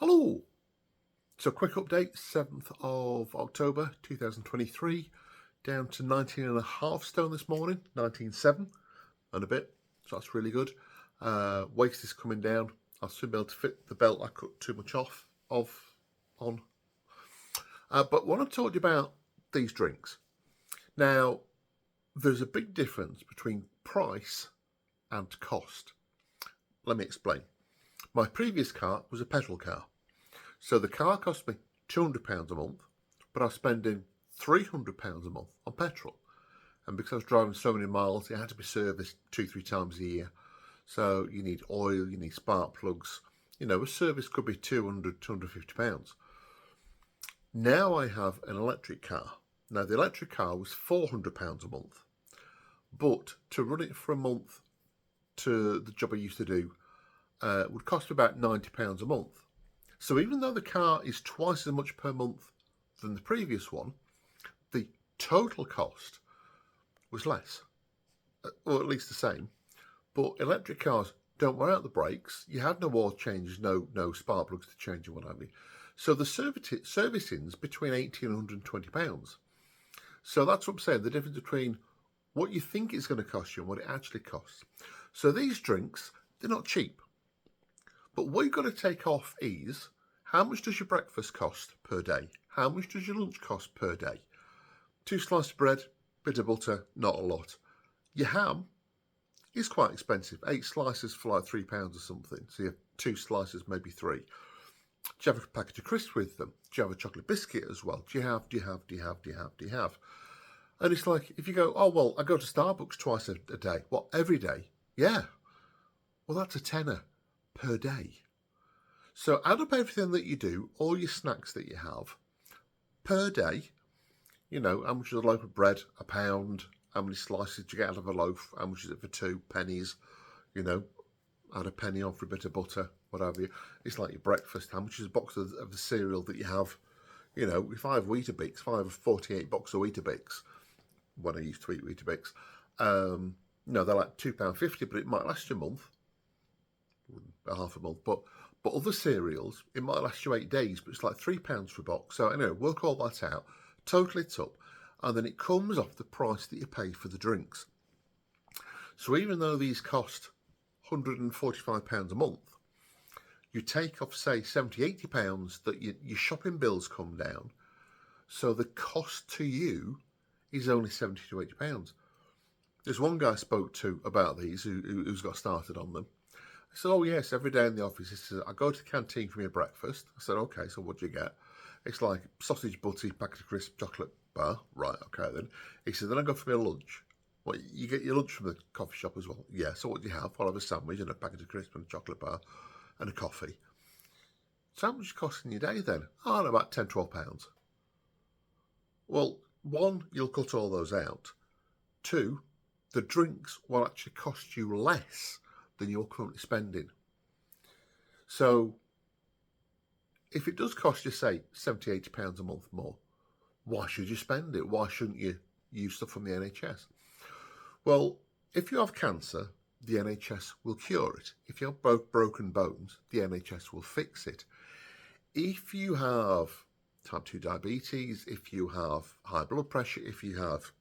Hello! So quick update, 7th of October 2023, down to 19.5 stone this morning, 19.7 and a bit, so that's really good. Waist is coming down. I'll soon be able to fit the belt I cut too much on. But what I told you about these drinks. Now, there's a big difference between price and cost. Let me explain. My previous car was a petrol car. So the car cost me £200 a month, but I was spending £300 a month on petrol. And because I was driving so many miles, it had to be serviced 2-3 times a year. So you need oil, you need spark plugs. You know, a service could be £200, £250. Now I have an electric car. Now the electric car was £400 a month. But to run it for a month to the job I used to do would cost me about £90 a month. So even though the car is twice as much per month than the previous one, the total cost was less, or at least the same. But electric cars don't wear out the brakes. You have no oil changes, no spark plugs to change and what have you. So the servicing's between £80 and £120. So that's what I'm saying, the difference between what you think it's going to cost you and what it actually costs. So these drinks, they're not cheap. But what you've got to take off is, how much does your breakfast cost per day? How much does your lunch cost per day? 2 slices of bread, bit of butter, not a lot. Your ham is quite expensive. 8 slices for like £3 or something. So you have 2 slices, maybe 3. Do you have a packet of crisps with them? Do you have a chocolate biscuit as well? Do you have? And it's like, if you go, oh, well, I go to Starbucks twice a day. What, every day? Yeah. Well, that's a tenner per day. So add up everything that you do, all your snacks that you have, per day. You know, how much is a loaf of bread? £1. How many slices do you get out of a loaf? How much is it for 2 pennies? You know, add a penny on for a bit of butter, whatever. It's like your breakfast. How much is a box of the cereal that you have? You know, if I have Weetabix, if I have a 48 box of Weetabix, when I used to eat Weetabix, no, they're like £2.50, but it might last you a month, half a month. But other cereals, it might last you 8 days, but it's like £3 for a box. So anyway, work all that out, total it up, and then it comes off the price that you pay for the drinks. So even though these cost £145 a month, you take off, say, £70, £80 that your shopping bills come down. So the cost to you is only £70 to £80. There's one guy I spoke to about these who's got started on them. I said, oh yes, every day in the office, he says, I go to the canteen for my breakfast. I said, okay, so what do you get? It's like sausage, butty, packet of crisp, chocolate bar. Right, okay then. He said, then I go for my lunch. Well, you get your lunch from the coffee shop as well? Yeah, so what do you have? I'll have a sandwich and a packet of crisp and a chocolate bar and a coffee. So how much is it costing your day then? Oh, about £10, £12. Well, one, you'll cut all those out. 2, the drinks will actually cost you less than you're currently spending. So if it does cost you, say, £70, £80 a month more, why should you spend it? Why shouldn't you use stuff from the NHS? Well, if you have cancer, the NHS will cure it. If you have both broken bones, the NHS will fix it. If you have type 2 diabetes, if you have high blood pressure, if you have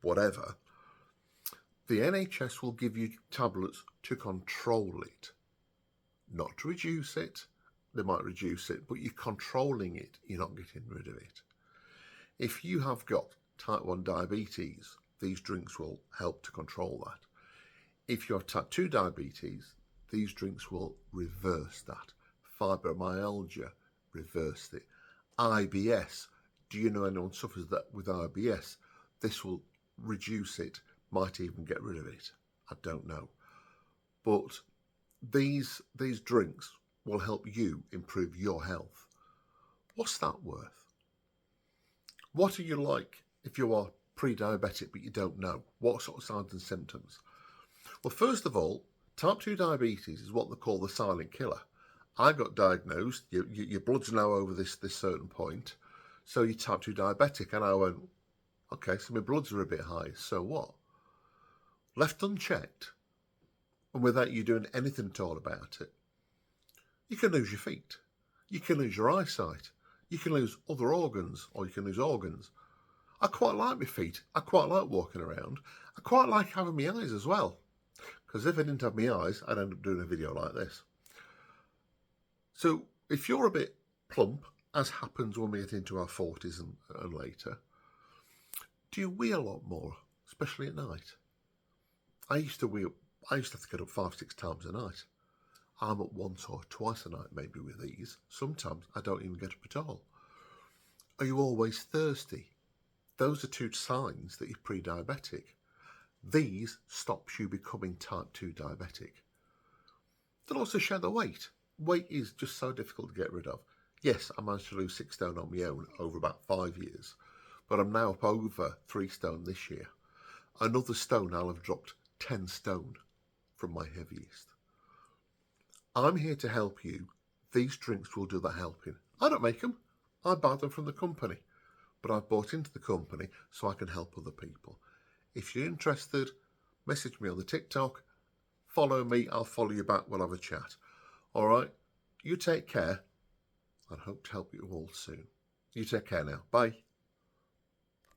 whatever, the NHS will give you tablets to control it, not to reduce it. They might reduce it, but you're controlling it. You're not getting rid of it. If you have got type 1 diabetes, these drinks will help to control that. If you have type 2 diabetes, these drinks will reverse that. Fibromyalgia, reverse it. IBS, do you know anyone suffers that with IBS? This will reduce it, might even get rid of it. I don't know. But these drinks will help you improve your health. What's that worth? What are you like if you are pre-diabetic but you don't know? What sort of signs and symptoms? Well, first of all, type 2 diabetes is what they call the silent killer. I got diagnosed, your blood's now over this certain point, so you're type 2 diabetic. And I went, okay, so my bloods are a bit high, so what? Left unchecked, and without you doing anything at all about it, you can lose your feet. You can lose your eyesight. You can lose other organs, or you can lose organs. I quite like my feet. I quite like walking around. I quite like having my eyes as well. Because if I didn't have my eyes, I'd end up doing a video like this. So if you're a bit plump, as happens when we get into our 40s and later, do you wee a lot more, especially at night? I used to have to get up 5-6 times a night. I'm up once or twice a night maybe with these. Sometimes I don't even get up at all. Are you always thirsty? Those are two signs that you're pre-diabetic. These stops you becoming type 2 diabetic. They'll also show the weight. Weight is just so difficult to get rid of. Yes, I managed to lose 6 stone on my own over about 5 years, but I'm now up over 3 stone this year. Another stone, I'll have dropped 10 stone from my heaviest. I'm here to help you. These drinks will do the helping. I don't make them. I buy them from the company. But I've bought into the company so I can help other people. If you're interested, message me on the TikTok. Follow me. I'll follow you back. We'll have a chat. All right? You take care. I hope to help you all soon. You take care now. Bye.